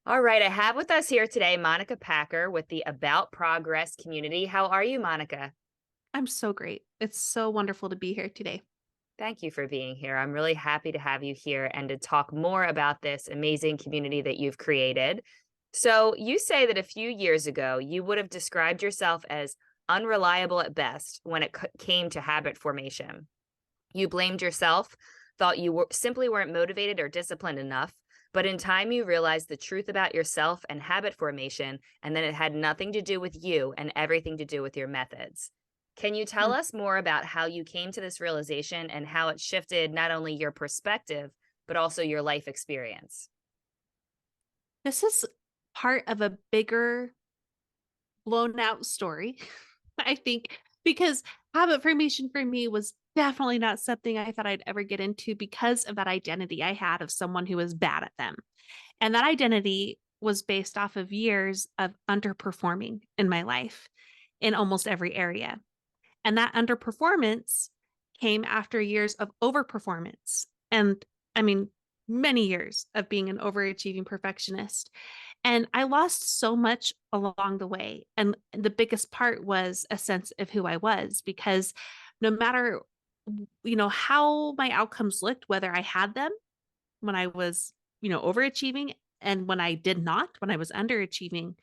All right, I have with us here today Monica Packer with the About Progress community. How are you, Monica? I'm so great. It's so wonderful to be here today. Thank you for being here. I'm really happy to have you here and to talk more about this amazing community that you've created. So, you say that a few years ago, you would have described yourself as unreliable at best when it came to habit formation. You blamed yourself, thought simply weren't motivated or disciplined enough. But in time, you realized the truth about yourself and habit formation, and then it had nothing to do with you and everything to do with your methods. Can you tell Mm. us more about how you came to this realization and how it shifted not only your perspective, but also your life experience? This is part of a bigger blown out story, I think, because habit formation for me was definitely not something I thought I'd ever get into because of that identity I had of someone who was bad at them. And that identity was based off of years of underperforming in my life in almost every area. And that underperformance came after years of overperformance. And I mean, many years of being an overachieving perfectionist. And I lost so much along the way. And the biggest part was a sense of who I was because no matter how my outcomes looked, whether I had them when I was, overachieving and when I did not, when I was underachieving,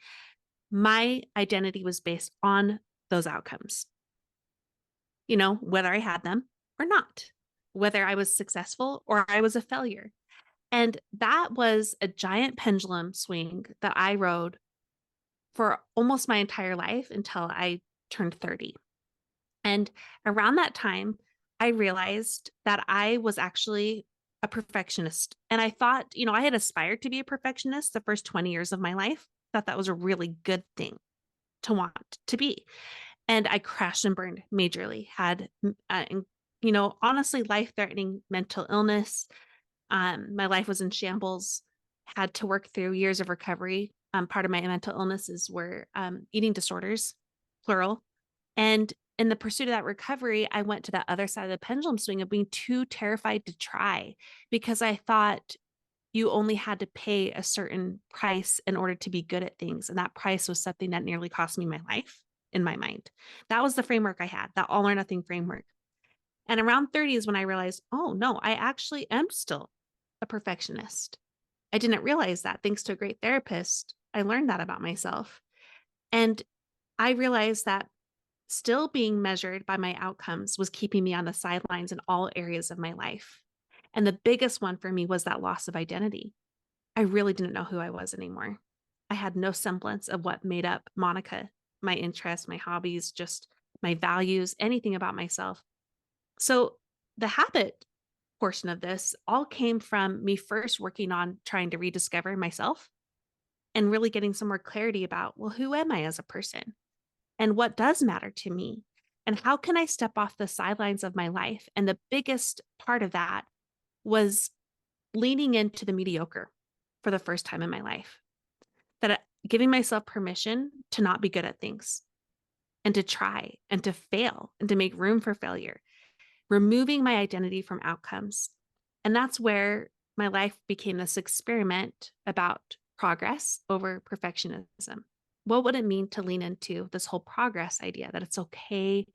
my identity was based on those outcomes, whether I had them or not, whether I was successful or I was a failure. And that was a giant pendulum swing that I rode for almost my entire life until I turned 30. And around that time, I realized that I was actually a perfectionist. And I thought, I had aspired to be a perfectionist the first 20 years of my life, thought that was a really good thing to want to be. And I crashed and burned majorly, had, honestly, life threatening mental illness. My life was in shambles, had to work through years of recovery. Part of my mental illnesses were eating disorders, plural. And in the pursuit of that recovery, I went to that other side of the pendulum swing of being too terrified to try because I thought you only had to pay a certain price in order to be good at things. And that price was something that nearly cost me my life in my mind. That was the framework I had, that all or nothing framework. And around 30 is when I realized, oh no, I actually am still a perfectionist. I didn't realize that. Thanks to a great therapist, I learned that about myself. And I realized that still being measured by my outcomes was keeping me on the sidelines in all areas of my life. And the biggest one for me was that loss of identity. I really didn't know who I was anymore. I had no semblance of what made up Monica, my interests, my hobbies, just my values, anything about myself. So the habit portion of this all came from me first working on trying to rediscover myself and really getting some more clarity about, well, who am I as a person and what does matter to me? And how can I step off the sidelines of my life? And the biggest part of that was leaning into the mediocre for the first time in my life, giving myself permission to not be good at things and to try and to fail and to make room for failure, removing my identity from outcomes. And that's where my life became this experiment about progress over perfectionism. What would it mean to lean into this whole progress idea that it's okay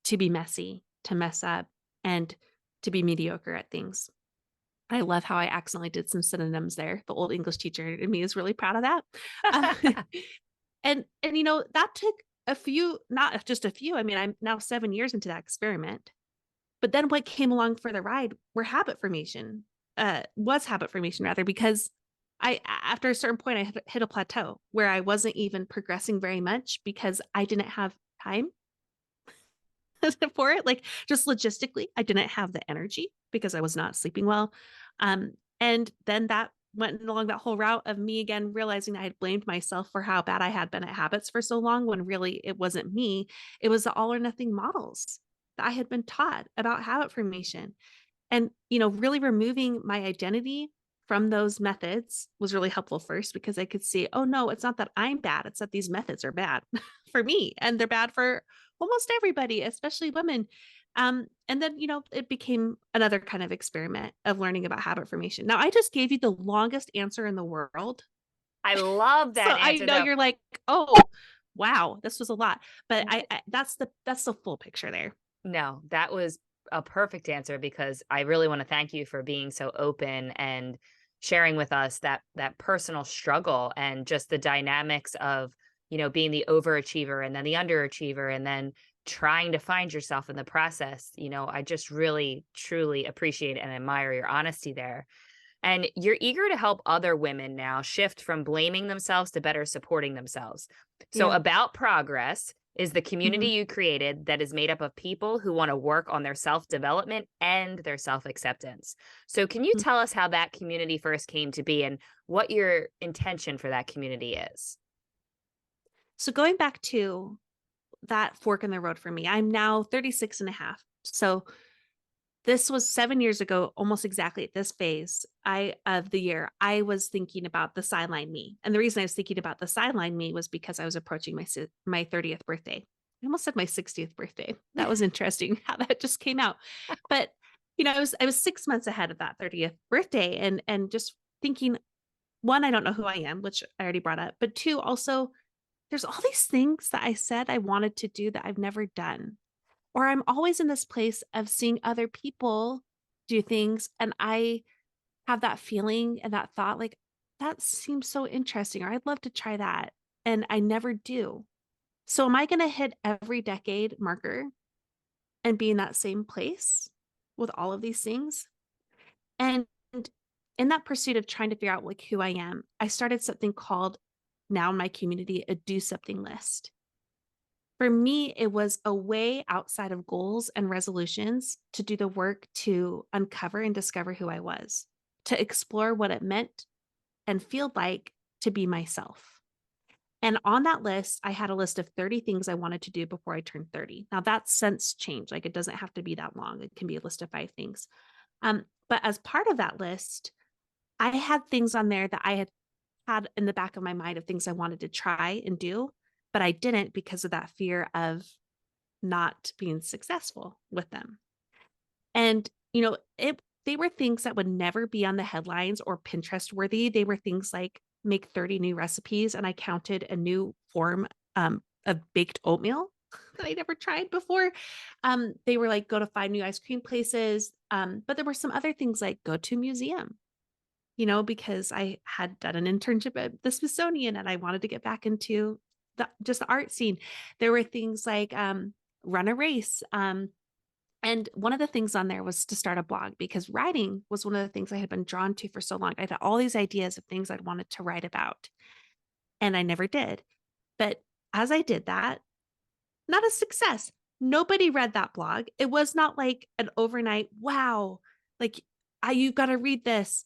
to be messy, to mess up, and to be mediocre at things? I love how I accidentally did some synonyms there. The old English teacher in me is really proud of that. Uh, and that took a few, not just a few. I mean, I'm now 7 years into that experiment. But then what came along for the ride were habit formation, was habit formation rather, because after a certain point, I hit a plateau where I wasn't even progressing very much because I didn't have time for it. Like just logistically, I didn't have the energy because I was not sleeping well. And then that went along that whole route of me again realizing I had blamed myself for how bad I had been at habits for so long when really it wasn't me. It was the all or nothing models that I had been taught about habit formation. And, really removing my identity from those methods was really helpful first because I could see, oh no, it's not that I'm bad. It's that these methods are bad for me and they're bad for almost everybody, especially women. And then, it became another kind of experiment of learning about habit formation. Now, I just gave you the longest answer in the world I love So that I answer know though. you're like, "Oh, wow, this was a lot." But I that's the full picture there. No, that was a perfect answer because I really want to thank you for being so open and sharing with us that personal struggle and just the dynamics of, being the overachiever and then the underachiever and then trying to find yourself in the process. I just really truly appreciate and admire your honesty there. And you're eager to help other women now shift from blaming themselves to better supporting themselves. So, Yeah. About Progress is the community Mhm. you created that is made up of people who want to work on their self development and their self acceptance. So, can you Mm. tell us how that community first came to be and what your intention for that community is? So going back to that fork in the road for me, I'm now 36 and a half. So this was 7 years ago, almost exactly at this phase I of the year, I was thinking about the sideline me, and the reason I was thinking about the sideline me was because I was approaching my 30th birthday. I almost said my 60th birthday. That was interesting how that just came out. But, I was 6 months ahead of that 30th birthday and just thinking, 1, I don't know who I am, which I already brought up, but 2, also, there's all these things that I said I wanted to do that I've never done. Or I'm always in this place of seeing other people do things, and I have that feeling and that thought, like, "That seems so interesting," or, "I'd love to try that," and I never do. So am I gonna hit every decade marker and be in that same place with all of these things? And in that pursuit of trying to figure out, like, who I am, I started something called, now in my community, a do something list. For me, it was a way outside of goals and resolutions to do the work to uncover and discover who I was, to explore what it meant and feel like to be myself. And on that list, I had a list of 30 things I wanted to do before I turned 30. Now that's since changed. Like it doesn't have to be that long. It can be a list of 5 things. But as part of that list, I had things on there that I had in the back of my mind of things I wanted to try and do, but I didn't because of that fear of not being successful with them. And, they were things that would never be on the headlines or Pinterest worthy. They were things like make 30 new recipes, and I counted a new form of baked oatmeal that I never tried before. They were like go to 5 new ice cream places. But there were some other things like go to a museum, because I had done an internship at the Smithsonian and I wanted to get back into just the art scene. There were things like run a race. And one of the things on there was to start a blog because writing was one of the things I had been drawn to for so long. I had all these ideas of things I'd wanted to write about, and I never did. But as I did that, not a success. Nobody read that blog. It was not like an overnight, wow, like you got to read this.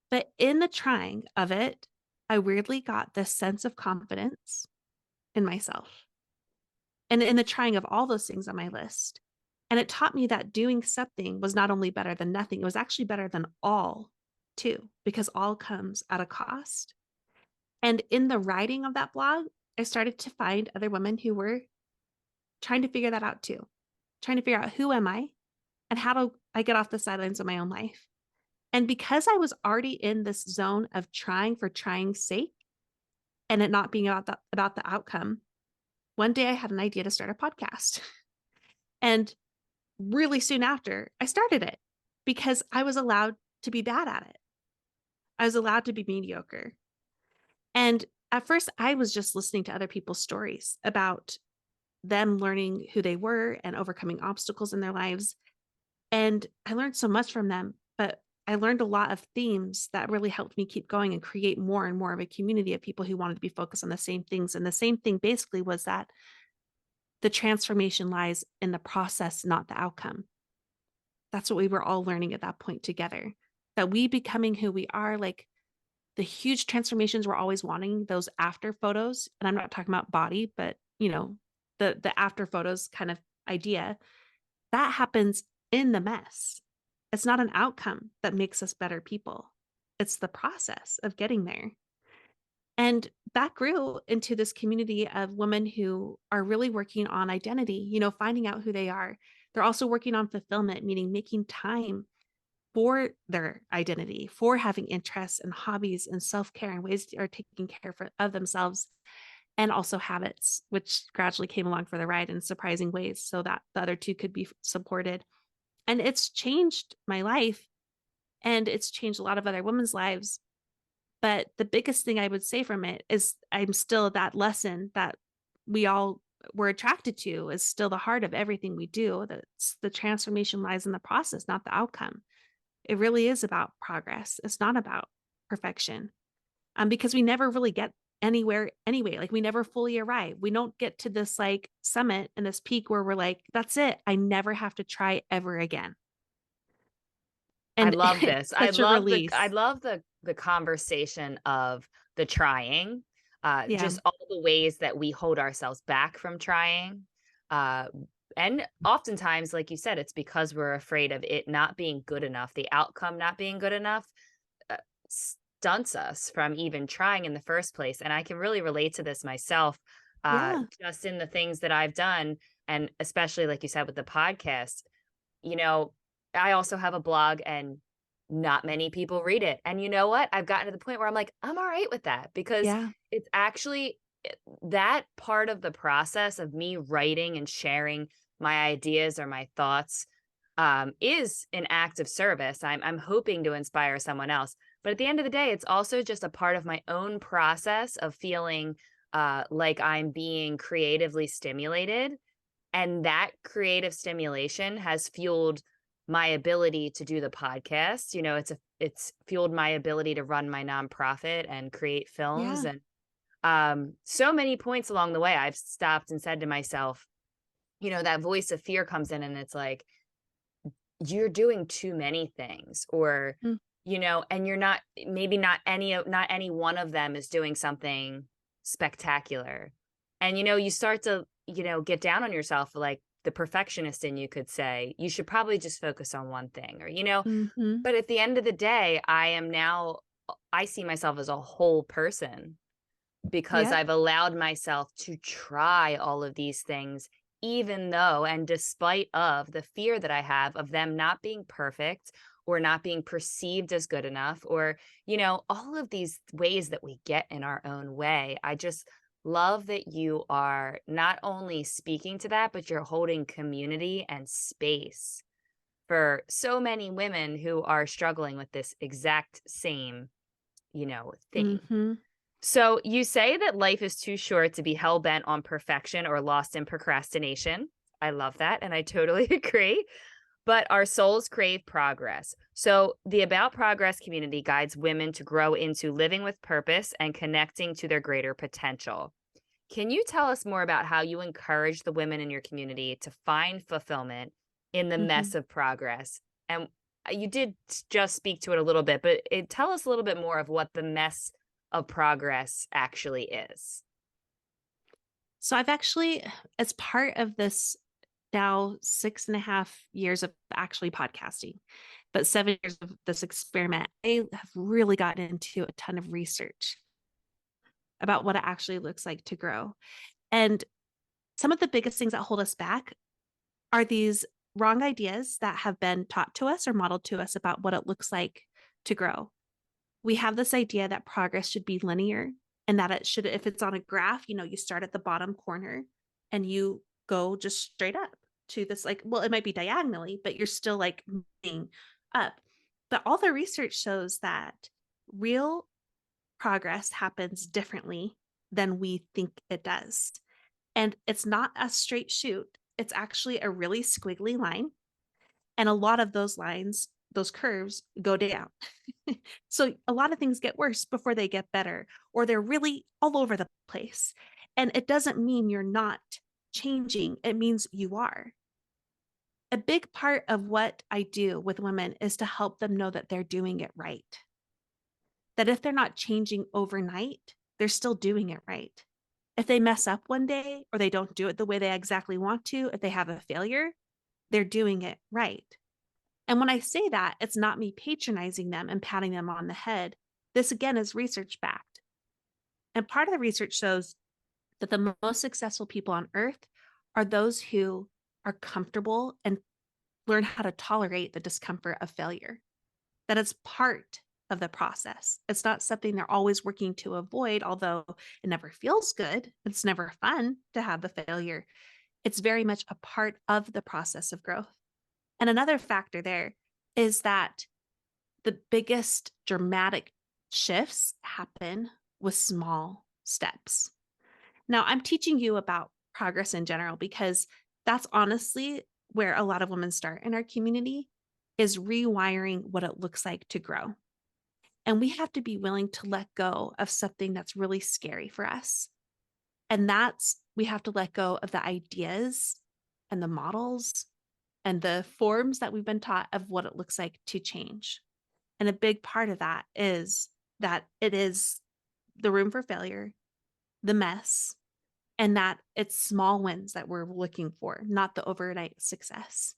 But in the trying of it, I weirdly got this sense of confidence in myself and in the trying of all those things on my list. And it taught me that doing something was not only better than nothing, it was actually better than all too, because all comes at a cost. And in the writing of that blog, I started to find other women who were trying to figure that out too, trying to figure out who am I and how do I get off the sidelines of my own life. And because I was already in this zone of trying for trying's sake and it not being about the outcome, one day I had an idea to start a podcast. And really soon after, I started it because I was allowed to be bad at it. I was allowed to be mediocre. And at first, I was just listening to other people's stories about them learning who they were and overcoming obstacles in their lives. And I learned so much from them, but I learned a lot of themes that really helped me keep going and create more and more of a community of people who wanted to be focused on the same things. And the same thing basically was that the transformation lies in the process, not the outcome. That's what we were all learning at that point together. That we becoming who we are, like the huge transformations we're always wanting, those after photos, and I'm not talking about body, but the after photos kind of idea, that happens in the mess. It's not an outcome that makes us better people. It's the process of getting there. And that grew into this community of women who are really working on identity, finding out who they are. They're also working on fulfillment, meaning making time for their identity, for having interests and hobbies and self-care and ways are taking care of themselves, and also habits, which gradually came along for the ride in surprising ways so that the other two could be supported. And it's changed my life and it's changed a lot of other women's lives. But the biggest thing I would say from it is I'm still that lesson that we all were attracted to is still the heart of everything we do. That's the transformation lies in the process, not the outcome. It really is about progress. It's not about perfection. Because we never really get anywhere anyway. Like we never fully arrive. We don't get to this like summit and this peak where we're like, that's it. I never have to try ever again. I And love this. it's such a I release. love the conversation of the trying, Yeah. just all the ways that we hold ourselves back from trying. Uh, and oftentimes, like you said, it's because we're afraid of it not being good enough, the outcome not being good enough, uh, stunts us from even trying in the first place. And I can really relate to this myself, Yeah. just in the things that I've done, and especially like you said with the podcast. You know, I also have a blog and not many people read it. And you know what? I've gotten to the point where I'm like, I'm all right with that because Yeah. it's actually that part of the process of me writing and sharing my ideas or my thoughts is an act of service. I'm hoping to inspire someone else. But at the end of the day, it's also just a part of my own process of feeling like I'm being creatively stimulated, and that creative stimulation has fueled my ability to do the podcast. You know, it's fueled my ability to run my nonprofit and create films. Yeah. And so many points along the way, I've stopped and said to myself, you know, that voice of fear comes in and it's like, you're doing too many things, or, Mm, you know, and you're not, maybe not any one of them is doing something spectacular. And, you know, you start to, you know, get down on yourself, like the perfectionist in you could say, you should probably just focus on one thing, or, you know, mhm. but at the end of the day, I see myself as a whole person because Yep. I've allowed myself to try all of these things, even though and despite of the fear that I have of them not being perfect or not being perceived as good enough, or, you know, all of these ways that we get in our own way. I just love that you are not only speaking to that, but you're holding community and space for so many women who are struggling with this exact same, you know, thing. Mhm. So you say that life is too short to be hell bent on perfection or lost in procrastination. I love that. And I totally agree. But our souls crave progress. So the About Progress community guides women to grow into living with purpose and connecting to their greater potential. Can you tell us more about how you encourage the women in your community to find fulfillment in the mess Mhm. of progress? And you did just speak to it a little bit, but tell us a little bit more of what the mess of progress actually is. So I've actually, as part of this now 6.5 years of actually podcasting, but 7 years of this experiment, I have really gotten into a ton of research about what it actually looks like to grow. And some of the biggest things that hold us back are these wrong ideas that have been taught to us or modeled to us about what it looks like to grow. We have this idea that progress should be linear and that it should, if it's on a graph, you start at the bottom corner and you go just straight up to this, like, well, it might be diagonally, but you're still like moving up. But all the research shows that real progress happens differently than we think it does. And it's not a straight shoot, it's actually a really squiggly line. And a lot of those lines, those curves go down. So a lot of things get worse before they get better, or they're really all over the place. And it doesn't mean you're not changing, it means you are. A big part of what I do with women is to help them know that they're doing it right. That if they're not changing overnight, they're still doing it right. If they mess up one day or they don't do it the way they exactly want to, if they have a failure, they're doing it right. And when I say that, it's not me patronizing them and patting them on the head. This again is research backed. And part of the research shows that the most successful people on earth are those who are comfortable and learn how to tolerate the discomfort of failure. that it's part of the process. It's not something they're always working to avoid, although it never feels good. It's never fun to have the failure. It's very much a part of the process of growth. And another factor there is that the biggest dramatic shifts happen with small steps. Now, I'm teaching you about progress in general because that's honestly where a lot of women start in our community is rewiring what it looks like to grow. And we have to be willing to let go of something that's really scary for us. And that's we have to let go of the ideas and the models and the forms that we've been taught of what it looks like to change. And a big part of that is that it is the room for failure, the mess, and that it's small wins that we're looking for, not the overnight success.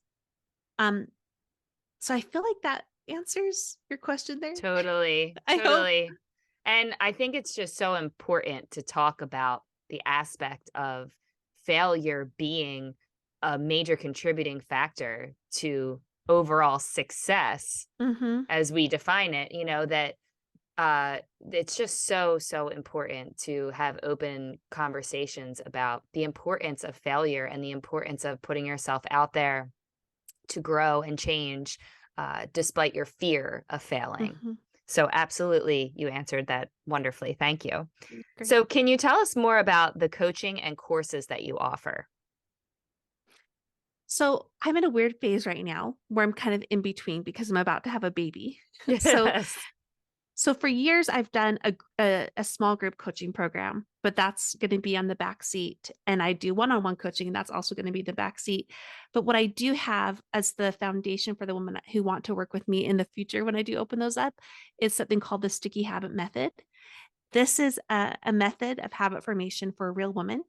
Um, so I feel like that answers your question there. Totally, I hope. totally. And I think it's just so important to talk about the aspect of failure being a major contributing factor to overall success Mhm, as we define it, that it's just so important to have open conversations about the importance of failure and the importance of putting yourself out there to grow and change despite your fear of failing. mhm. So, absolutely, you answered that wonderfully. Thank you. Great. So, can you tell us more about the coaching and courses that you offer? So I'm in a weird phase right now where I'm kind of in between because I'm about to have a baby. So Yes. So for years, I've done a small group coaching program, but that's going to be on the back seat. And I do one-on-one coaching, and that's also going to be the back seat. But what I do have as the foundation for the women who want to work with me in the future when I do open those up is something called the sticky habit method. This is a method of habit formation for a real woman.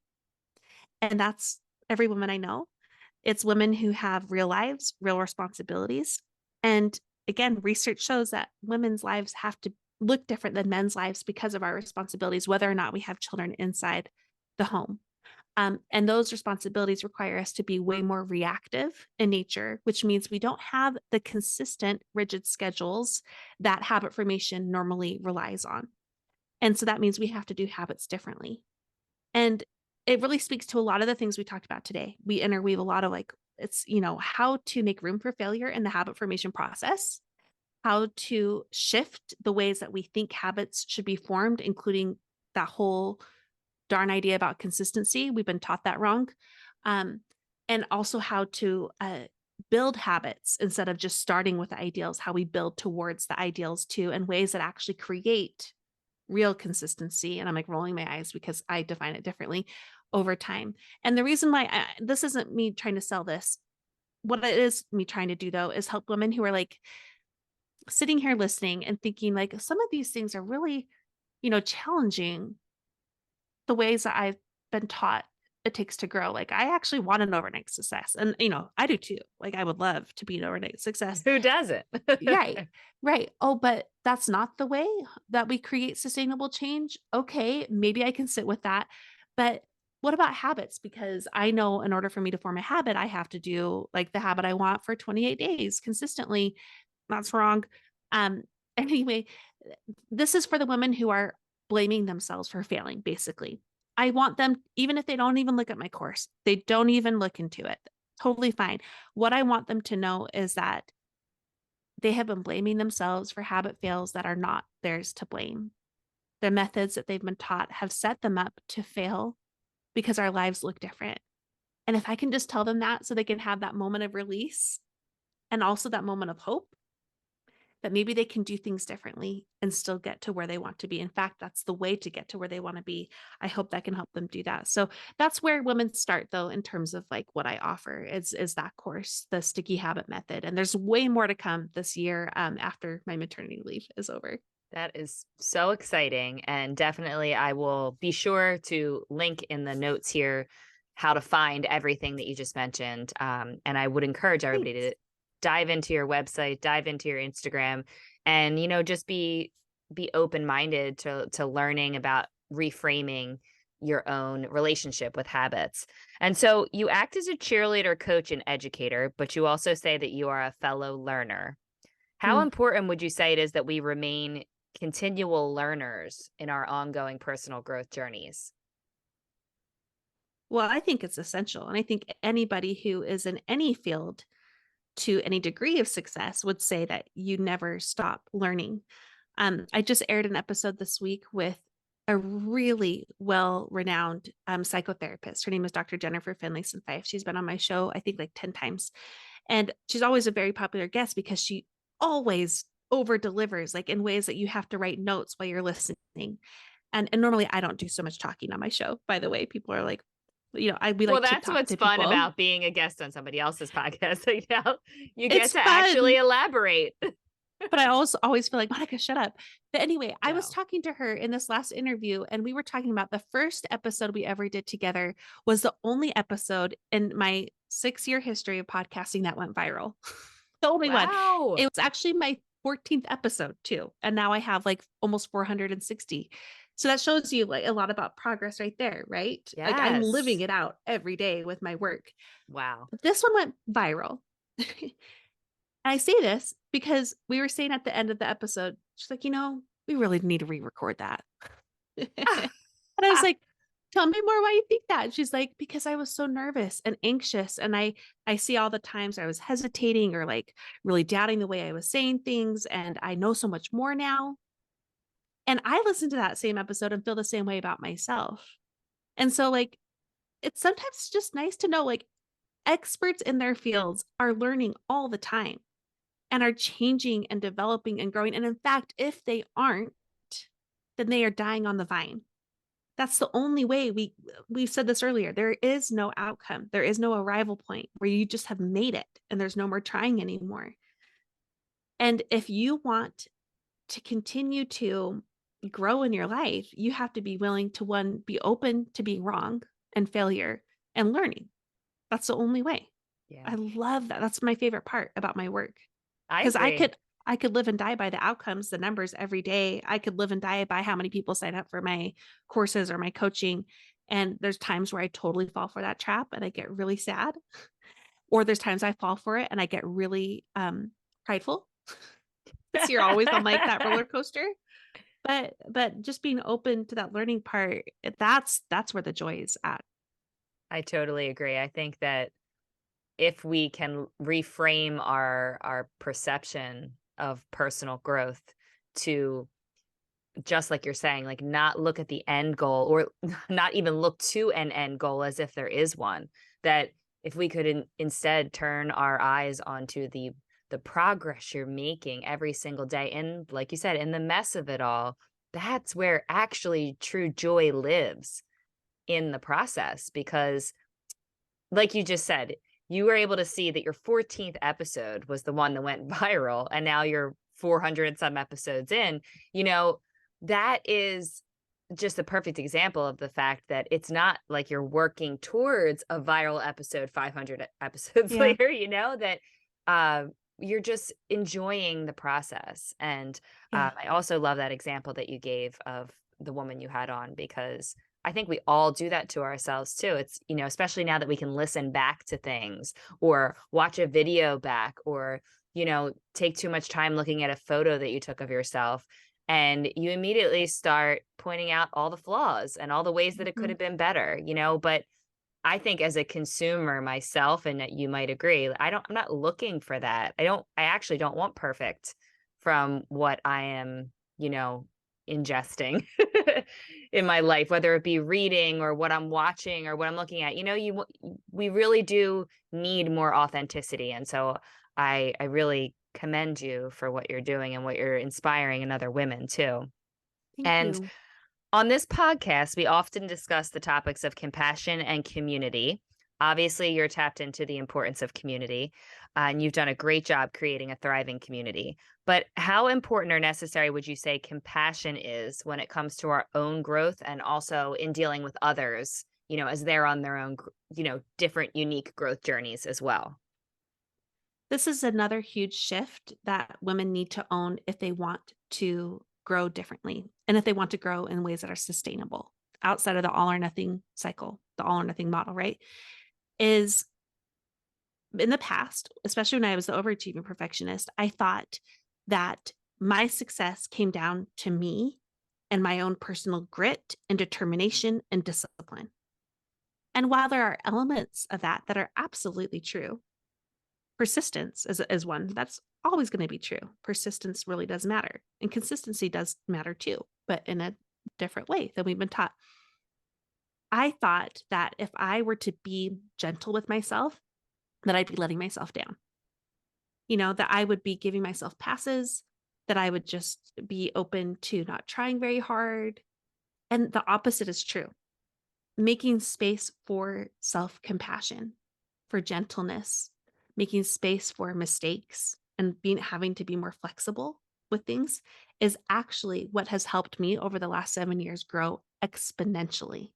And that's every woman I know. It's women who have real lives, real responsibilities. And again, research shows that women's lives have to look different than men's lives because of our responsibilities, whether or not we have children inside the home. And those responsibilities require us to be way more reactive in nature, which means we don't have the consistent, rigid schedules that habit formation normally relies on. And so that means we have to do habits differently. And it really speaks to a lot of the things we talked about today. We interweave a lot of like, it's, how to make room for failure in the habit formation process, how to shift the ways that we think habits should be formed, including that whole darn idea about consistency. We've been taught that wrong. Um, and also how to build habits instead of just starting with the ideals, how we build towards the ideals too, and ways that actually create real consistency. And I'm like rolling my eyes because I define it differently over time. And the reason why this isn't me trying to sell this. What it is me trying to do though is help women who are like sitting here listening and thinking like some of these things are really, challenging the ways that I've been taught it takes to grow. Like I actually want an overnight success. And I do too. Like I would love to be an overnight success. Who doesn't? Right. Right. Oh, but that's not the way that we create sustainable change. Okay, maybe I can sit with that. But what about habits? Because I know in order for me to form a habit, I have to do like the habit I want for 28 days consistently. That's wrong. Um, anyway, this is for the women who are blaming themselves for failing, basically. I want them, even if they don't even look at my course, they don't even look into it. Totally fine. What I want them to know is that they have been blaming themselves for habit fails that are not theirs to blame. The methods that they've been taught have set them up to fail because our lives look different. And if I can just tell them that so they can have that moment of release and also that moment of hope that maybe they can do things differently and still get to where they want to be. In fact, that's the way to get to where they want to be. I hope that can help them do that. So that's where women start though in terms of like what I offer is that course, the sticky habit method. And there's way more to come this year after my maternity leave is over. That is so exciting. And definitely, I will be sure to link in the notes here how to find everything that you just mentioned. And I would encourage everybody Thanks. to dive into your website, dive into your Instagram, and just be open minded to learning about reframing your own relationship with habits. And so you act as a cheerleader, coach, and educator, but you also say that you are a fellow learner. How important would you say it is that we remain continual learners in our ongoing personal growth journeys? Well, I think it's essential. And I think anybody who is in any field to any degree of success would say that you never stop learning. I just aired an episode this week with a really well renowned psychotherapist. Her name is Dr. Jennifer Finlayson Fife. She's been on my show, I think, like 10 times. And she's always a very popular guest because she always over delivers, like in ways that you have to write notes while you're listening. And normally I don't do so much talking on my show, by the way. People are like, we Well, like to that's talk what's to fun people. about being a guest on somebody else's podcast. You get It's to actually fun. elaborate. But I also always feel like, Monica, shut up. But anyway, I was No. talking to her in this last interview, and we were talking about the first episode we ever did together was the only episode in my 6-year history of podcasting that went viral. The only one. Wow. It was actually my 14th episode too. And now I have like almost 460. So that shows you like a lot about progress right there, right? Like I'm living Yes. it out every day with my work. Wow. But this one went viral. I say this because we were saying at the end of the episode, she's like, we really need to re-record that. And I was like, tell me more why you think that. And she's like, because I was so nervous and anxious. And I see all the times I was hesitating or like really doubting the way I was saying things. And I know so much more now. And I listen to that same episode and feel the same way about myself. And so like it's sometimes just nice to know like experts in their fields are learning all the time and are changing and developing and growing. And in fact, if they aren't, then they are dying on the vine. That's the only way we said this earlier. There is no outcome. There is no arrival point where you just have made it and there's no more trying anymore. And if you want to continue to grow in your life, you have to be willing to one, be open to being wrong and failure and learning. That's the only way. Yeah. I love that. That's my favorite part about my work. I Because agree. I could live and die by the outcomes, the numbers every day. I could live and die by how many people sign up for my courses or my coaching. And there's times where I totally fall for that trap and I get really sad. Or there's times I fall for it and I get really prideful. So you're always on like that roller coaster. But just being open to that learning part, that's where the joy is at. I totally agree. I think that if we can reframe our perception of personal growth to, just like you're saying, like not look at the end goal, or not even look to an end goal as if there is one, that if we could instead turn our eyes onto the progress you're making every single day, and like you said, in the mess of it all, that's where actually true joy lives, in the process. Because like you just said, you were able to see that your 14th episode was the one that went viral, and now you're 400 and some episodes in. You know, that is just a perfect example of the fact that it's not like you're working towards a viral episode 500 episodes Yeah. later, that uh, you're just enjoying the process. And Yeah. I also love that example that you gave of the woman you had on, because I think we all do that to ourselves too. It's, especially now that we can listen back to things or watch a video back, or, take too much time looking at a photo that you took of yourself, and you immediately start pointing out all the flaws and all the ways that it could Mhm. have been better, but I think as a consumer myself, and that you might agree, I'm not looking for that. I actually don't want perfect from what I am, ingesting in my life, whether it be reading or what I'm watching or what I'm looking at. We really do need more authenticity. And so I really commend you for what you're doing and what you're inspiring in other women too. Thank And you. on this podcast, we often discuss the topics of compassion and community. Obviously, you're tapped into the importance of community, and you've done a great job creating a thriving community. But how important or necessary would you say compassion is when it comes to our own growth, and also in dealing with others, as they're on their own, different, unique growth journeys as well? This is another huge shift that women need to own if they want to grow differently and if they want to grow in ways that are sustainable outside of the all or nothing cycle, the all or nothing model, right? Is in the past, especially when I was the overachieving perfectionist, I thought that my success came down to me and my own personal grit and determination and discipline. And while there are elements of that that are absolutely true, persistence is one that's always going to be true. Persistence really does matter, and consistency does matter too, but in a different way than we've been taught. I thought that if I were to be gentle with myself, that I'd be letting myself down. That I would be giving myself passes, that I would just be open to not trying very hard. And the opposite is true. Making space for self compassion, for gentleness, making space for mistakes, and having to be more flexible with things is actually what has helped me over the last 7 years grow exponentially.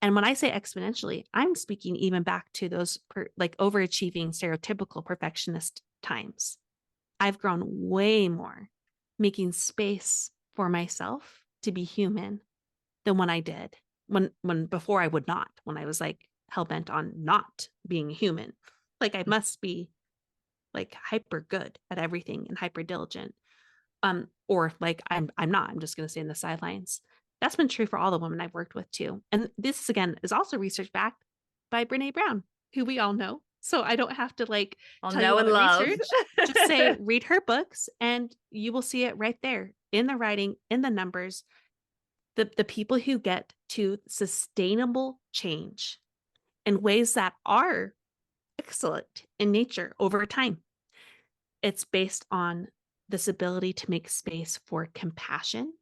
And when I say exponentially, I'm speaking even back to those like overachieving, stereotypical perfectionist times. I've grown way more making space for myself to be human than when I did when before I would not, when I was like hell bent on not being human. Like I must be like hyper good at everything and hyper diligent. Or like I'm not, I'm just gonna stay in the sidelines. That's been true for all the women I've worked with too. And this again is also research backed by Brene Brown, who we all know. So I don't have to like I'll tell you know all and the love. research. Just say read her books and you will see it right there in the writing, in the numbers, the people who get to sustainable change in ways that are excellent in nature over time. It's based on this ability to make space for compassion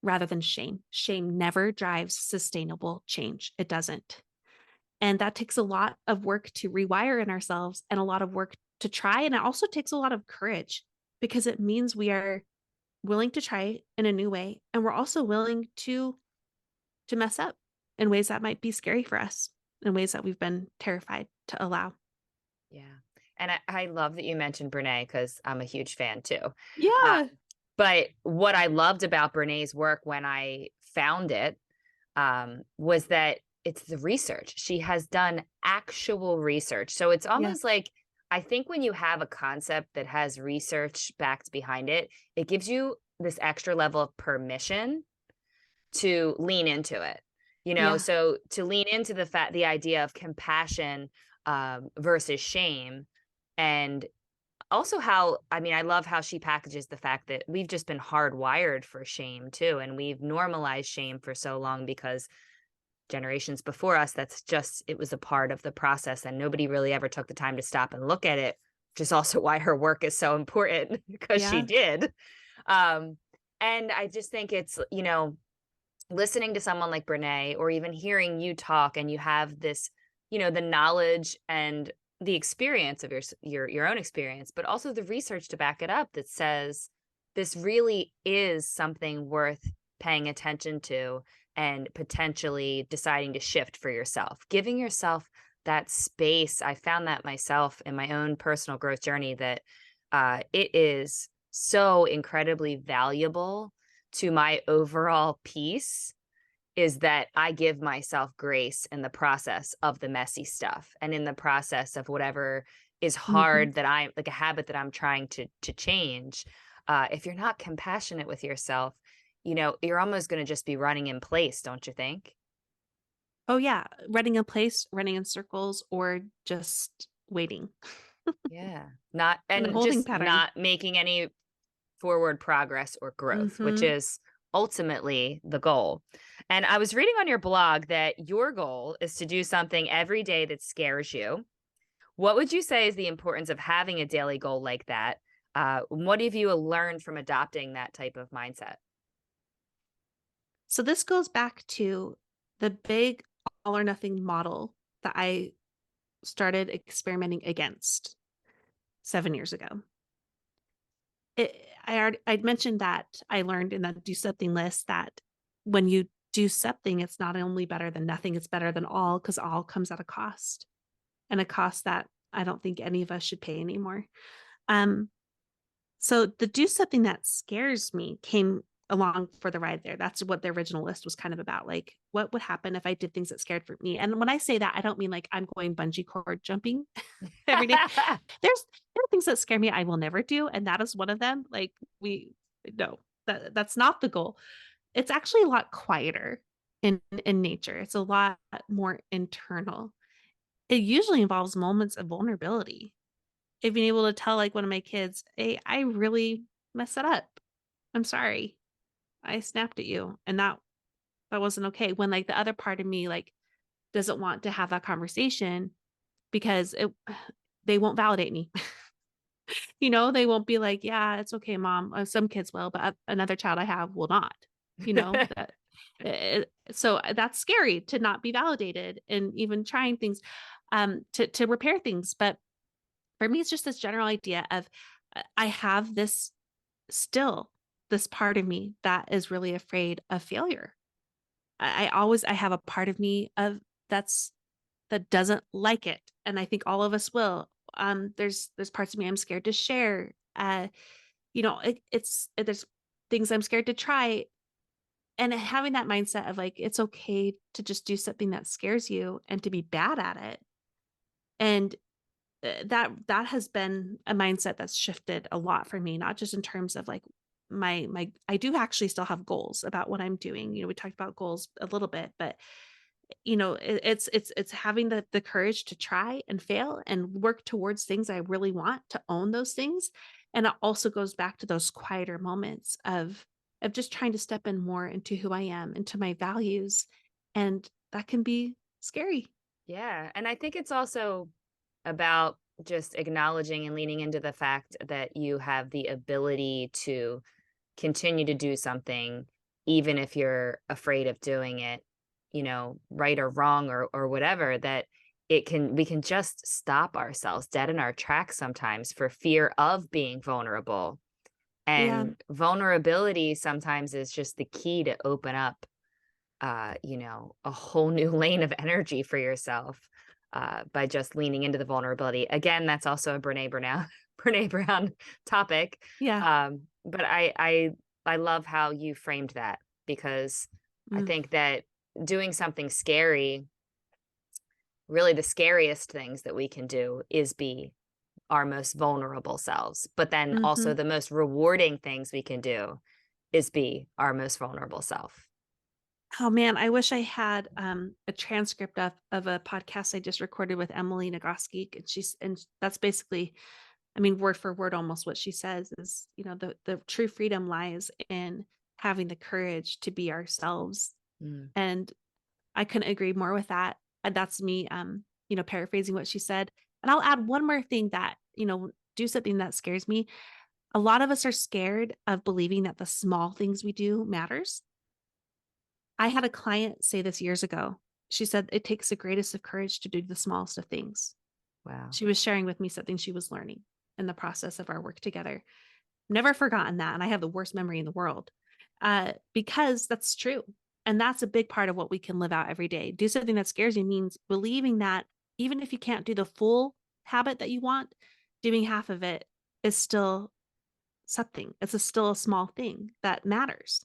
rather than shame. Shame never drives sustainable change. It doesn't. And that takes a lot of work to rewire in ourselves and a lot of work to try. And it also takes a lot of courage because it means we are willing to try in a new way. And we're also willing to mess up in ways that might be scary for us, in ways that we've been terrified to allow. Yeah. And I love that you mentioned Brene because I'm a huge fan too. Yeah. But what I loved about Brene's work when I found it was that it's the research. She has done actual research. So it's Yeah. almost like I think when you have a concept that has research backed behind it, it gives you this extra level of permission to lean into it. Yeah. So to lean into the idea of compassion versus shame, and also how, I mean, I love how she packages the fact that we've just been hardwired for shame too, and we've normalized shame for so long because generations before us, it was a part of the process, and nobody really ever took the time to stop and look at it, which is also why her work is so important because she Yeah. did. Um, and I just think it's, listening to someone like Brene or even hearing you talk and you have this, the knowledge and the experience of your own experience, but also the research to back it up that says this really is something worth paying attention to and potentially deciding to shift for yourself. Giving yourself that space. I found that myself in my own personal growth journey that it is so incredibly valuable to my overall peace is that I give myself grace in the process of the messy stuff and in the process of whatever is Mhm. hard that I'm like a habit that I'm trying to change. If you're not compassionate with yourself, you're almost going to just be running in place, don't you think? Oh, yeah. Running in place, running in circles, or just waiting Yeah. Not in a and holding just pattern. not making any forward progress or growth, which Mhm. is ultimately the goal. And I was reading on your blog that your goal is to do something every day that scares you. What would you say is the importance of having a daily goal like that? What have you learned from adopting that type of mindset? So this goes back to the big all or nothing model that I started experimenting against 7 years ago. I'd mentioned that I learned in the do something list that when you do something, it's not only better than nothing, it's better than all because all comes at a cost and a cost that I don't think any of us should pay anymore. Um, so the do something that scares me came along for the ride there. That's what the original list was kind of about. Like, what would happen if I did things that scared for me? And when I say that, I don't mean like I'm going bungee cord jumping every day. There are things that scare me I will never do, and that is one of them. Like we no, that's not the goal. It's actually a lot quieter in nature. It's a lot more internal. It usually involves moments of vulnerability. If being able to tell like one of my kids, "Hey, I really messed that up. I'm sorry. I snapped at you, and that wasn't okay." When like the other part of me like doesn't want to have that conversation because they won't validate me. They won't be like, "Yeah, it's okay, mom." Some kids will, but another child I have will not. That so that's scary to not be validated and even trying things to repair things. But for me, it's just this general idea of I have this part of me that is really afraid of failure. I have a part of me of that's that doesn't like it, and I think all of us will. There's parts of me I'm scared to share. There's things I'm scared to try, and having that mindset of like it's okay to just do something that scares you and to be bad at it, and that has been a mindset that's shifted a lot for me, not just in terms of like my I do actually still have goals about what I'm doing. We talked about goals a little bit, but it's having the courage to try and fail and work towards things I really want, to own those things. And it also goes back to those quieter moments of just trying to step in more into who I am, into my values. And that can be scary. Yeah, and I think it's also about just acknowledging and leaning into the fact that you have the ability to continue to do something even if you're afraid of doing it, right or wrong or whatever, that we can just stop ourselves dead in our tracks sometimes for fear of being vulnerable. Yeah. And vulnerability sometimes is just the key to open up a whole new lane of energy for yourself by just leaning into the vulnerability. Again, that's also a Brene Brown Brene Brown topic. Yeah. But I love how you framed that, because I Mm. think that doing something scary, really the scariest things that we can do is be our most vulnerable selves. But then also Mhm. the most rewarding things we can do is be our most vulnerable self. Oh man, I wish I had a transcript of a podcast I just recorded with Emily Nagoski, and that's basically, I mean, word for word, almost what she says is, the true freedom lies in having the courage to be ourselves. Mm. And I couldn't agree more with that. And that's me, paraphrasing what she said. And I'll add one more thing that, do something that scares me. A lot of us are scared of believing that the small things we do matters. I had a client say this years ago. She said it takes the greatest of courage to do the smallest of things. Wow. She was sharing with me something she was learning in the process of our work together. Never forgotten that. And I have the worst memory in the world because that's true. And that's a big part of what we can live out every day. Do something that scares you means believing that even if you can't do the full habit that you want, doing half of it is still something. Still a small thing that matters.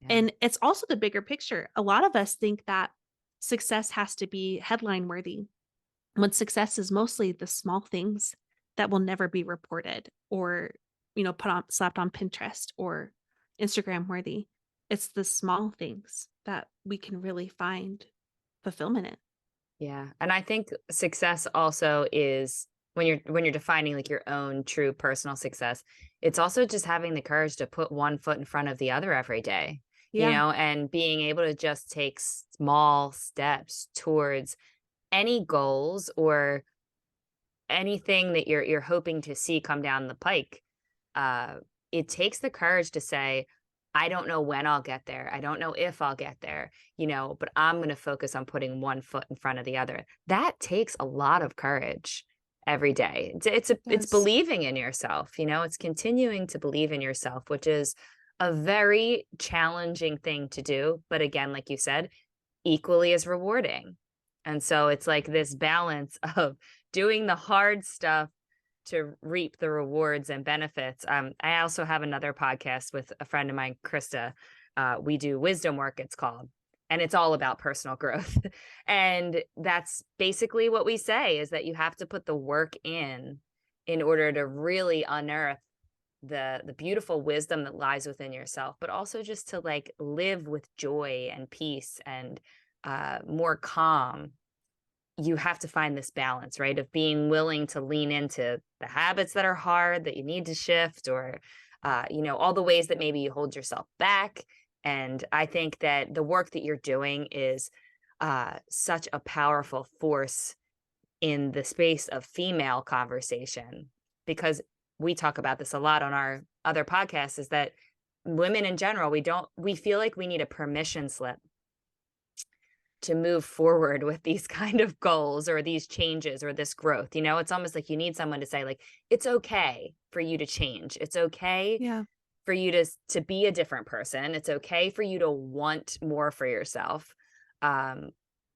Yeah. And it's also the bigger picture. A lot of us think that success has to be headline worthy, when success is mostly the small things that will never be reported or, slapped on Pinterest or Instagram worthy. It's the small things that we can really find fulfillment in. Yeah, and I think success also is when you're defining like your own true personal success, it's also just having the courage to put one foot in front of the other every day, Yeah. and being able to just take small steps towards any goals or anything that you're hoping to see come down the pike. uh, it takes the courage to say, I don't know when I'll get there. I don't know if I'll get there, but I'm going to focus on putting one foot in front of the other. That takes a lot of courage every day. It It's does. believing in yourself, it's continuing to believe in yourself, which is a very challenging thing to do. But again, like you said, equally as rewarding. And so it's like this balance of doing the hard stuff to reap the rewards and benefits. I also have another podcast with a friend of mine, Krista. We do wisdom work, it's called, and it's all about personal growth. And that's basically what we say is that you have to put the work in order to really unearth the beautiful wisdom that lies within yourself, but also just to like live with joy and peace and more calm. You have to find this balance, right? Of being willing to lean into the habits that are hard that you need to shift, or, all the ways that maybe you hold yourself back. And I think that the work that you're doing is such a powerful force in the space of female conversation, because we talk about this a lot on our other podcasts, is that women in general, we feel like we need a permission slip to move forward with these kind of goals or these changes or this growth. It's almost like you need someone to say, like, it's okay for you to change. It's okay Yeah. for you to be a different person. It's okay for you to want more for yourself. Um,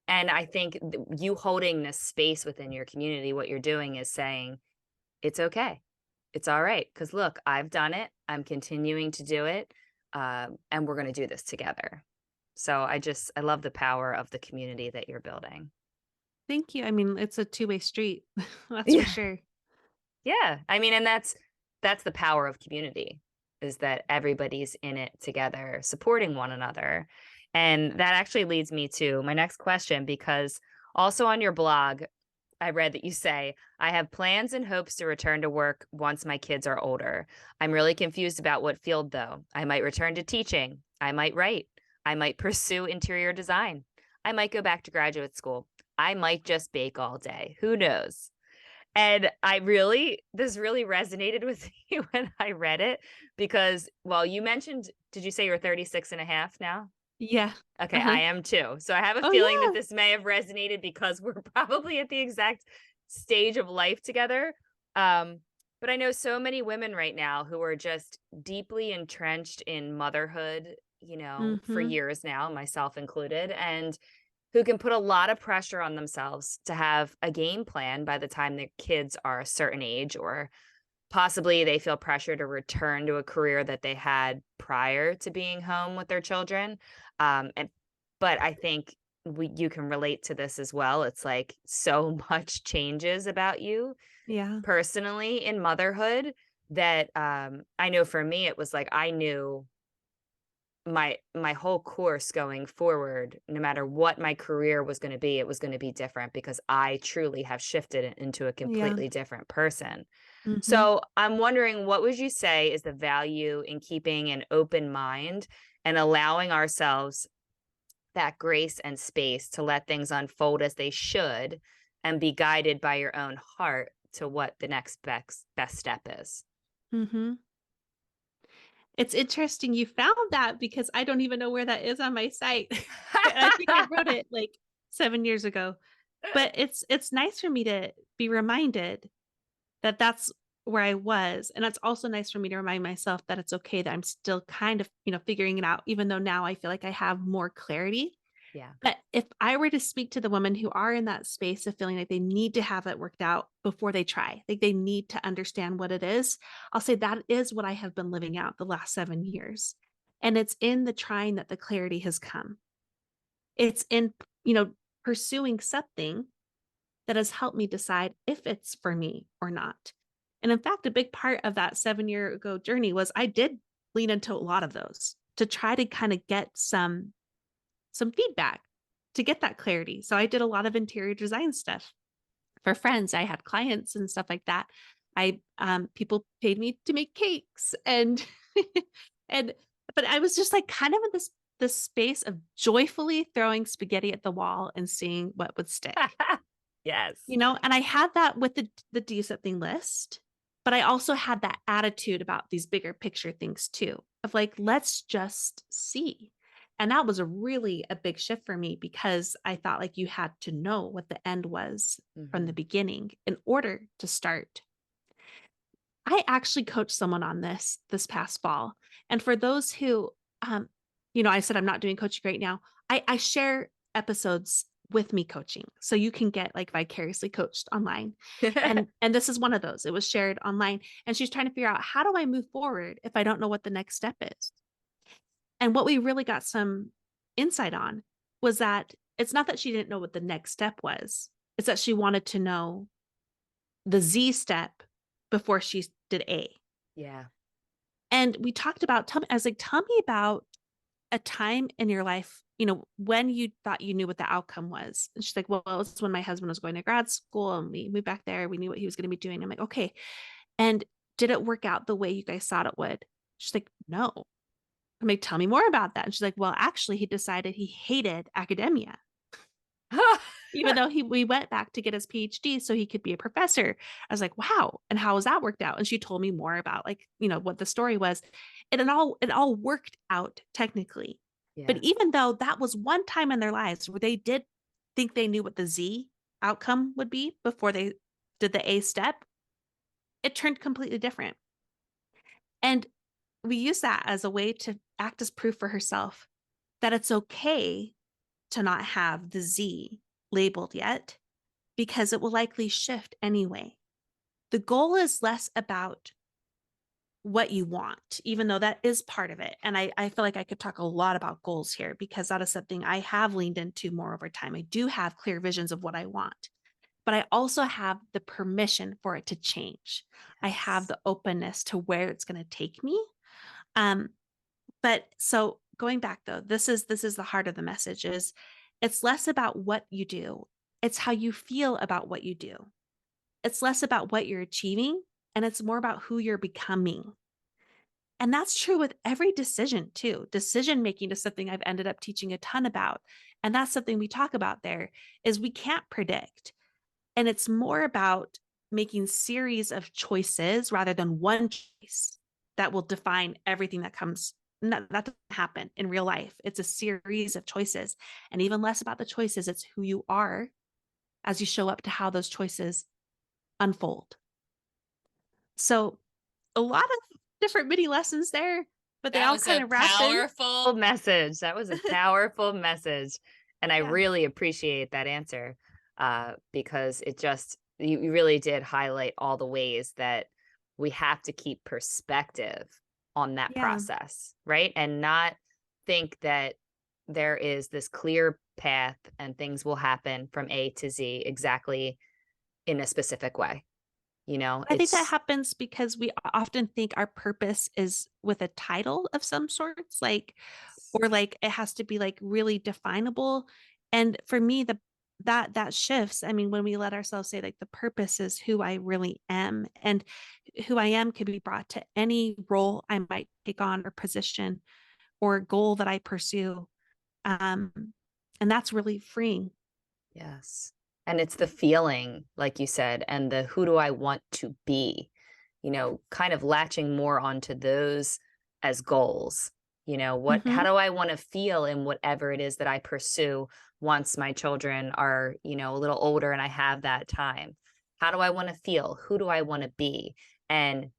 and I think you holding this space within your community, what you're doing is saying, it's okay. It's all right. Because look, I've done it. I'm continuing to do it. And we're going to do this together. So I love the power of the community that you're building. Thank you. I mean, it's a two-way street. That's for Yeah. sure. Yeah. I mean, and that's the power of community, is that everybody's in it together, supporting one another. And that actually leads me to my next question, because also on your blog, I read that you say, I have plans and hopes to return to work once my kids are older. I'm really confused about what field, though. I might return to teaching. I might write. I might pursue interior design. I might go back to graduate school. I might just bake all day. Who knows? And this really resonated with me when I read it, because, well, you mentioned, did you say you're 36 and a half now? Yeah. Okay, I Uh-huh. am too. So I have a Oh, feeling that yeah. this may have resonated because we're probably at the exact stage of life together. Um, but I know so many women right now who are just deeply entrenched in motherhood, for Mhm. years now, myself included, and who can put a lot of pressure on themselves to have a game plan by the time their kids are a certain age, or possibly they feel pressure to return to a career that they had prior to being home with their children. But I think you can relate to this as well. It's like so much changes about you Yeah. personally in motherhood that I know for me, it was like I knew my whole course going forward, no matter what my career was going to be, it was going to be different because I truly have shifted it into a Yeah. completely different person. Mhm. So I'm wondering, what would you say is the value in keeping an open mind and allowing ourselves that grace and space to let things unfold as they should, and be guided by your own heart to what the next best step is? Mhm. It's interesting you found that because I don't even know where that is on my site. And I think I wrote it, like, 7 years ago. But it's nice for me to be reminded that that's where I was, and it's also nice for me to remind myself that it's okay that I'm still kind of, figuring it out, even though now I feel like I have more clarity. Yeah. But if I were to speak to the women who are in that space of feeling like they need to have it worked out before they try, like they need to understand what it is, I'll say that is what I have been living out the last 7 years. And it's in the trying that the clarity has come. It's in, pursuing something that has helped me decide if it's for me or not. And in fact, a big part of that 7 year ago journey was I did lean into a lot of those to try to kind of get some feedback to get that clarity. So I did a lot of interior design stuff for friends. I had clients and stuff like that. I people paid me to make cakes and and but I was just like kind of in this space of joyfully throwing spaghetti at the wall and seeing what would stick. Yes. And I had that with the do something list, but I also had that attitude about these bigger picture things too, of like, let's just see. And that was a big shift for me because I thought like you had to know what the end was from the Hmm. beginning in order to start. I actually coached someone on this past fall. And for those who I said I'm not doing coaching right now. I share episodes with me coaching. So you can get like vicariously coached online. And this is one of those. It was shared online and she's trying to figure out how do I move forward if I don't know what the next step is. And what we really got some insight on was that it's not that she didn't know what the next step was. It's that she wanted to know the Z step before she did A. Yeah. And we talked about, I was like, tell me about a time in your life, when you thought you knew what the outcome was. And she's like, well, it's when my husband was going to grad school and we moved back there. We knew what he was going to be doing. I'm like, okay. And did it work out the way you guys thought it would? She's like, no. I'm like, tell me more about that. And she's like, well, actually, he decided he hated academia, even though we went back to get his PhD so he could be a professor. I was like, wow. And how has that worked out? And she told me more about like, what the story was. And it all worked out technically. But Yeah. even though that was one time in their lives where they did think they knew what the Z outcome would be before they did the A step, it turned completely different. And we use that as a way to act as proof for herself that it's okay to not have the Z labeled yet because it will likely shift anyway. The goal is less about what you want, even though that is part of it. And I feel like I could talk a lot about goals here because that is something I have leaned into more over time. I do have clear visions of what I want, but I also have the permission for it to change. I have Yes. the openness to where it's going to take me. Um, but so going back though, this is the heart of the message is it's less about what you do. It's how you feel about what you do. It's less about what you're achieving and it's more about who you're becoming. And that's true with every decision too. Decision making is something I've ended up teaching a ton about. And that's something we talk about there is we can't predict. And it's more about making series of choices rather than one choice that will define everything that comes. No, that doesn't happen in real life. It's a series of choices. And even less about the choices, it's who you are as you show up to how those choices unfold. So a lot of different mini lessons there, but they That all was kind a of wrap in. powerful message. That was a powerful message. And I Yeah. really appreciate that answer because you really did highlight all the ways that we have to keep perspective on that Yeah. process, right? And not think that there is this clear path and things will happen from A to Z exactly in a specific way. I think that It's happens because we often think our purpose is with a title of some sorts, like, or like it has to be like really definable. And for me, that shifts. I mean, when we let ourselves say like the purpose is who I really am, and who I am can be brought to any role I might take on or position or goal that I pursue. Um, and that's really freeing. Yes. And it's the feeling, like you said, and the who do I want to be, kind of latching more onto those as goals. How Hmm. do I want to feel in whatever it is that I pursue once my children are, a little older and I have that time? How do I want to feel? Who do I want to be? And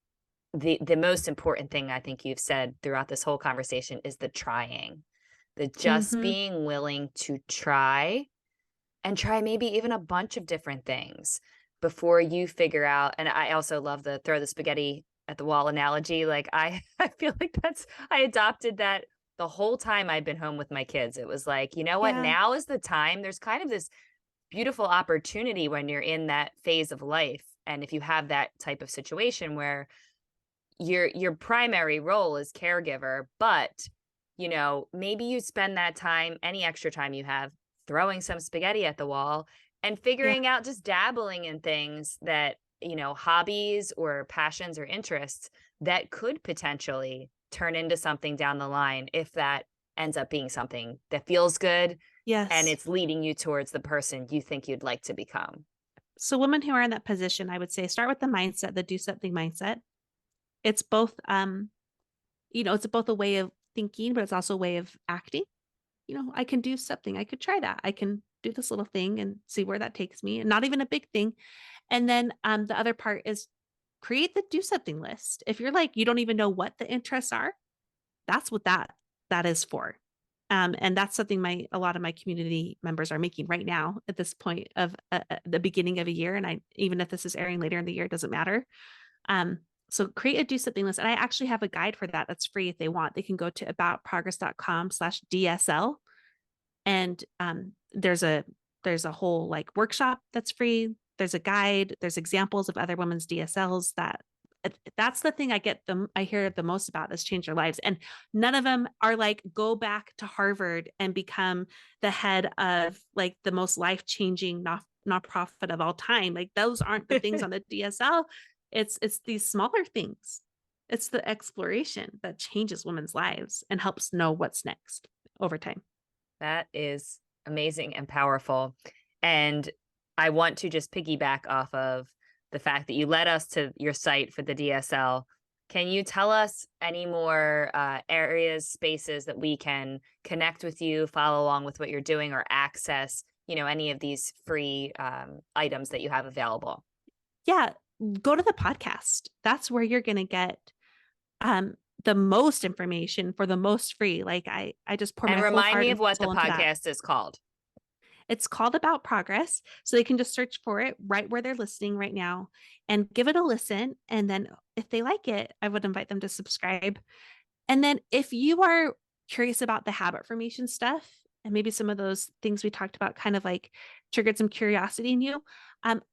the most important thing I think you've said throughout this whole conversation is the trying, the just Hmm. being willing to try and try maybe even a bunch of different things before you figure out. And I also love the throw the spaghetti at the wall analogy. Like I feel like I adopted that the whole time I've been home with my kids. It was like, you know what? Yeah. Now is the time. There's kind of this beautiful opportunity when you're in that phase of life. And if you have that type of situation where your primary role is caregiver, but maybe you spend that time, any extra time you have, throwing some spaghetti at the wall and Yeah. figuring out, just dabbling in things that, hobbies or passions or interests that could potentially turn into something down the line if that ends up being something that feels good and Yes. it's leading you towards the person you think you'd like to become. So women who are in that position, I would say start with the mindset, the do something mindset. It's both it's both a way of thinking, but it's also a way of acting. I can do something. I could try that. I can do this little thing and see where that takes me. And not even a big thing. And then the other part is create the do something list. If you're like you don't even know what the interests are, that's what that is for. And that's something a lot of my community members are making right now at this point of the beginning of a year. And even if this is airing later in the year, it doesn't matter. Um, so create a do something list. And I actually have a guide for that. That's free if they want. They can go to aboutprogress.com/DSL. And there's a whole like workshop that's free. There's a guide, there's examples of other women's DSLs that's the thing I hear the most about that's changed their lives. And none of them are like go back to Harvard and become the head of like the most life-changing nonprofit of all time. Like those aren't the things on the DSL. It's these smaller things. It's the exploration that changes women's lives and helps know what's next over time. That is amazing and powerful. And I want to just piggyback off of the fact that you led us to your site for the DSL. Can you tell us any more areas, spaces that we can connect with you, follow along with what you're doing, or access, any of these free items that you have available? Yeah, go to the podcast. That's where you're going to get um the most information for the most free. Like I just pour And my whole remind heart me and of what the soul into that. podcast is called. It's called About Progress. So they can just search for it right where they're listening right now and give it a listen. And then if they like it, I would invite them to subscribe. And then if you are curious about the habit formation stuff and maybe some of those things we talked about kind of like triggered some curiosity in you,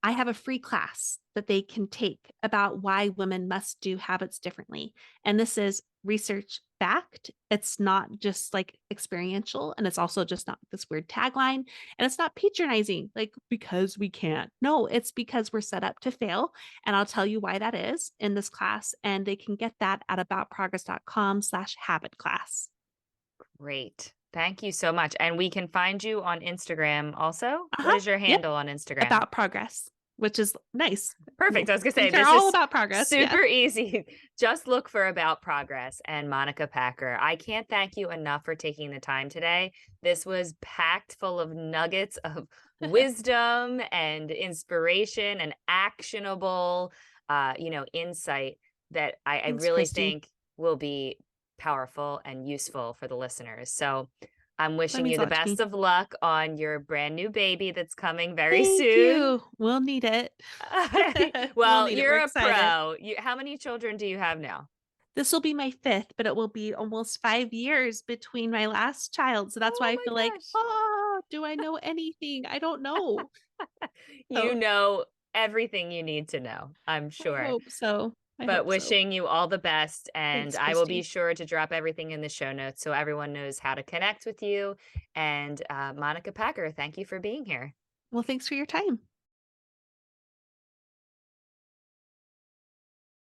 I have a free class that they can take about why women must do habits differently. And this is research backed. It's not just like experiential. And it's also just not this weird tagline. And it's not patronizing, like because we can't. No, it's because we're set up to fail. And I'll tell you why that is in this class. And they can get that at aboutprogress.com/habit class. Great. Thank you so much. And we can find you on Instagram also. What Uh-huh. is your Yep. handle on Instagram? About progress, which is nice. Perfect. Well, I was going to say, things are this all is about progress. Yeah. super easy. Just look for About Progress and Monica Packer. I can't thank you enough for taking the time today. This was packed full of nuggets of wisdom and inspiration and actionable, insight that I Thanks, really Christy. think will be powerful and useful for the listeners. So I'm That wishing means you a the lot to best me. of luck on your brand new baby that's coming very Thank soon. you. We'll need it. We'll Well, need it. We're you're a excited. pro. How many children do you have now? This will be my fifth, but it will be almost 5 years between my last child. So that's why Oh I my feel like, gosh. do I know anything? I don't know. You So know everything you need to know, I'm I sure. hope so. I But hope so. wishing you all the best. And Thanks, I will be Christy. sure to drop everything in the show notes so everyone knows how to connect with you. And Monica Packer, thank you for being here. Well, thanks for your time.